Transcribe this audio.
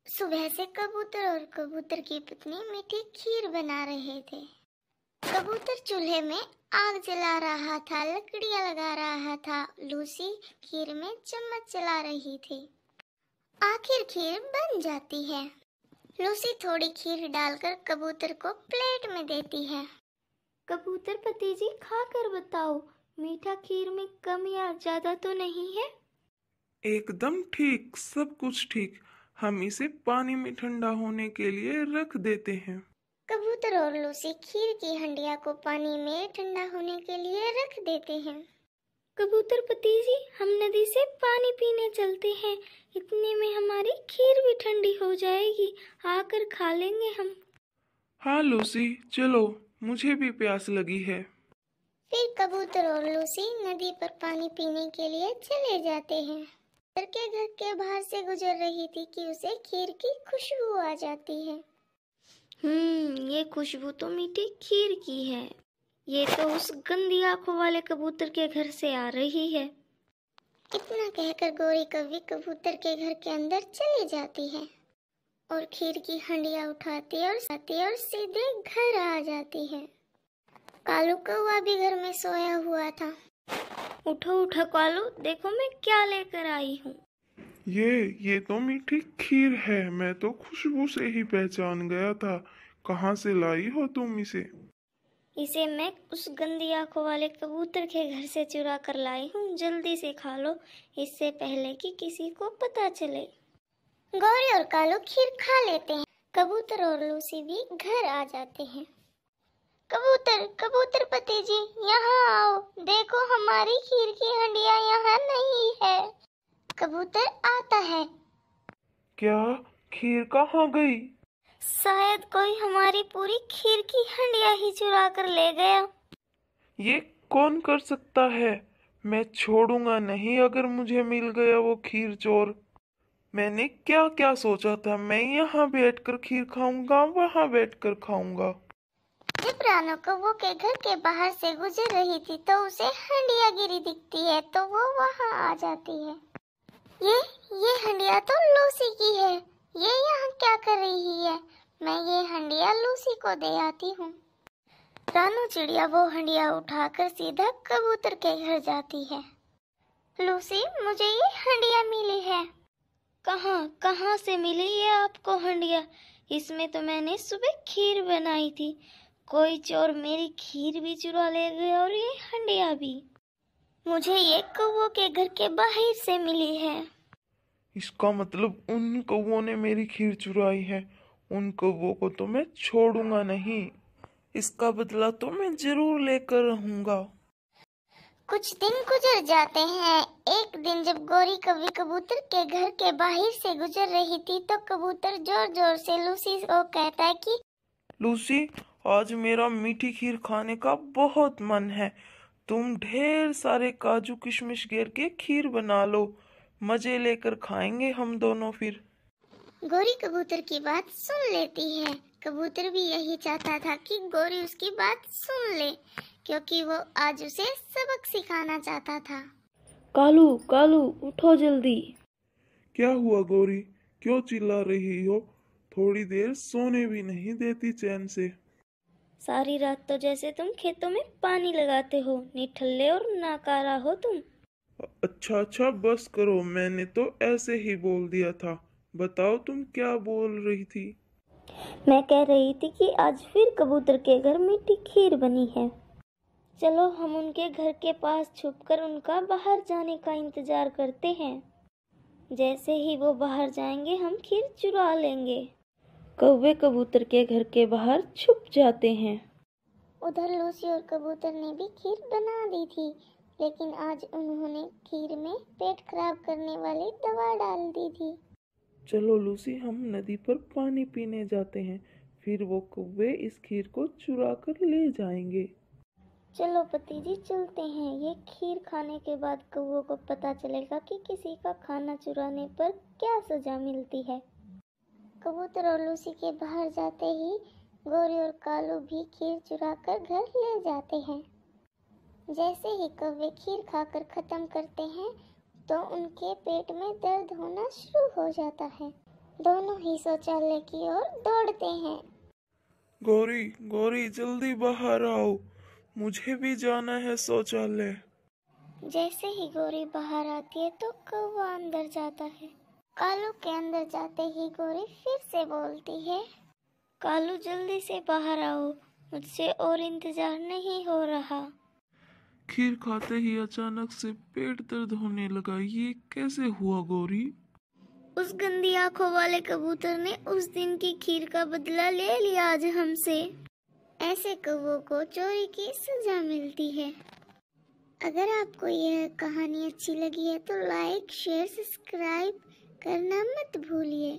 सुबह से कबूतर और कबूतर की पत्नी मीठी खीर बना रहे थे। कबूतर चूल्हे में आग जला रहा था, लकड़ियां लगा रहा था। लूसी खीर में चम्मच चला रही थी। आखिर खीर बन जाती है। लूसी थोड़ी खीर डालकर कबूतर को प्लेट में देती है। कबूतर पति जी, खा कर बताओ, मीठा खीर में कम या ज्यादा तो नहीं है? एकदम ठीक, सब कुछ ठीक। हम इसे पानी में ठंडा होने के लिए रख देते हैं। कबूतर और लूसी खीर की हंडिया को पानी में ठंडा होने के लिए रख देते हैं। कबूतर पति जी, हम नदी से पानी पीने चलते हैं, इतने में हमारी खीर भी ठंडी हो जाएगी, आकर खा लेंगे हम। हाँ लूसी, चलो, मुझे भी प्यास लगी है। फिर कबूतर और लूसी नदी पर पानी पीने के लिए चले जाते हैं। के घर के बाहर से गुजर रही थी कि उसे खीर की खुशबू आ जाती है। ये खुशबू तो मीठी खीर की है। ये तो उस गंदी आंखों वाले कबूतर के घर से आ रही है। इतना कहकर गोरी कौवी कबूतर के घर के अंदर चली जाती है और खीर की हंडिया उठाती और सीधे घर आ जाती है। कालू कौवा भी घर में सोया हुआ था। उठो उठो कालू, देखो मैं क्या लेकर आई हूँ। ये तो मीठी खीर है। मैं तो खुशबू से ही पहचान गया था। कहाँ से लाई हो तुम इसे? इसे मैं उस गंदी आंखों वाले कबूतर के घर से चुरा कर लाई हूँ। जल्दी से खा लो, इससे पहले कि किसी को पता चले। गौरी और कालू खीर खा लेते हैं। कबूतर और लूसी भी घर आ जाते हैं। कबूतर पति जी, यहाँ आओ, देखो हमारी खीर की हंडिया यहाँ नहीं है। कबूतर आता है। क्या? खीर कहाँ गई? शायद कोई हमारी पूरी खीर की हंडिया ही चुरा कर ले गया। ये कौन कर सकता है? मैं छोड़ूंगा नहीं अगर मुझे मिल गया वो खीर चोर। मैंने क्या क्या सोचा था, मैं यहाँ बैठकर खीर खाऊंगा, वहाँ बैठकर खाऊंगा। जब रानो कौवों के घर के बाहर से गुजर रही थी तो उसे हंडिया गिरी दिखती है तो वो वहाँ आ जाती है। ये हंडिया तो लूसी की है। ये यहाँ क्या कर रही है? मैं ये हंडिया लूसी को दे आती हूँ। रानू चिड़िया वो हंडिया उठाकर सीधा कबूतर के घर जाती है। लूसी, मुझे ये हंडिया मिली है। कहाँ से मिली ये आपको हंडिया? इसमें तो मैंने सुबह खीर बनाई थी। कोई चोर मेरी खीर भी चुरा ले गया और ये हंडिया भी। मुझे ये कौवों के घर के बाहर से मिली है। इसका मतलब उन कौवों ने मेरी खीर चुराई है। उन कौवों को तो मैं छोड़ूंगा नहीं। इसका बदला तो मैं जरूर लेकर रहूंगा। कुछ दिन गुजर जाते हैं। एक दिन जब गोरी कौवी कबूतर के घर के बाहर से गुजर रही थी तो कबूतर जोर जोर से लूसी को कहता है कि लूसी, आज मेरा मीठी खीर खाने का बहुत मन है। तुम ढेर सारे काजू किशमिश घेर के खीर बना लो, मजे लेकर खाएंगे हम दोनों फिर। गोरी कबूतर की बात सुन लेती है। कबूतर भी यही चाहता था कि गोरी उसकी बात सुन ले, क्योंकि वो आज उसे सबक सिखाना चाहता था। कालू उठो जल्दी। क्या हुआ गौरी, क्यों चिल्ला रही हो? थोड़ी देर सोने भी नहीं देती चैन से। सारी रात तो जैसे तुम खेतों में पानी लगाते हो, निठल्ले और नाकारा हो तुम। अच्छा बस करो, मैंने तो ऐसे ही बोल दिया था। बताओ तुम क्या बोल रही थी? मैं कह रही थी कि आज फिर कबूतर के घर मीठी खीर बनी है। चलो हम उनके घर के पास छुपकर उनका बाहर जाने का इंतजार करते हैं। जैसे ही वो बाहर जाएंगे हम खीर चुरा लेंगे। कौवे कबूतर के घर के बाहर छुप जाते हैं। उधर लूसी और कबूतर ने भी खीर बना दी थी, लेकिन आज उन्होंने खीर में पेट खराब करने वाली दवा डाल दी थी। चलो लूसी, हम नदी पर पानी पीने जाते हैं, फिर वो कौवे इस खीर को चुरा कर ले जाएंगे। चलो पति जी, चलते हैं। ये खीर खाने के बाद कौवों को पता चलेगा कि किसी का खाना चुराने पर क्या सजा मिलती है। कबूतर और लूसी के बाहर जाते ही गोरी और कालू भी खीर चुरा कर घर ले जाते हैं। जैसे ही कौवे खीर खाकर खत्म करते हैं तो उनके पेट में दर्द होना शुरू हो जाता है। दोनों ही शौचालय की ओर दौड़ते हैं। गौरी, गौरी जल्दी बाहर आओ, मुझे भी जाना है शौचालय। जैसे ही गौरी बाहर आती है तो कौवा अंदर जाता है। कालू के अंदर जाते ही गौरी फिर से बोलती है, कालू जल्दी से बाहर आओ, मुझसे और इंतजार नहीं हो रहा। खीर खाते ही अचानक से पेट दर्द होने लगा, ये कैसे हुआ गौरी? उस गंदी आंखों वाले कबूतर ने उस दिन की खीर का बदला ले लिया आज हमसे। ऐसे कौवों को चोरी की सजा मिलती है। अगर आपको यह कहानी अच्छी लगी है तो लाइक, शेयर, सब्सक्राइब करना मत भूलिए।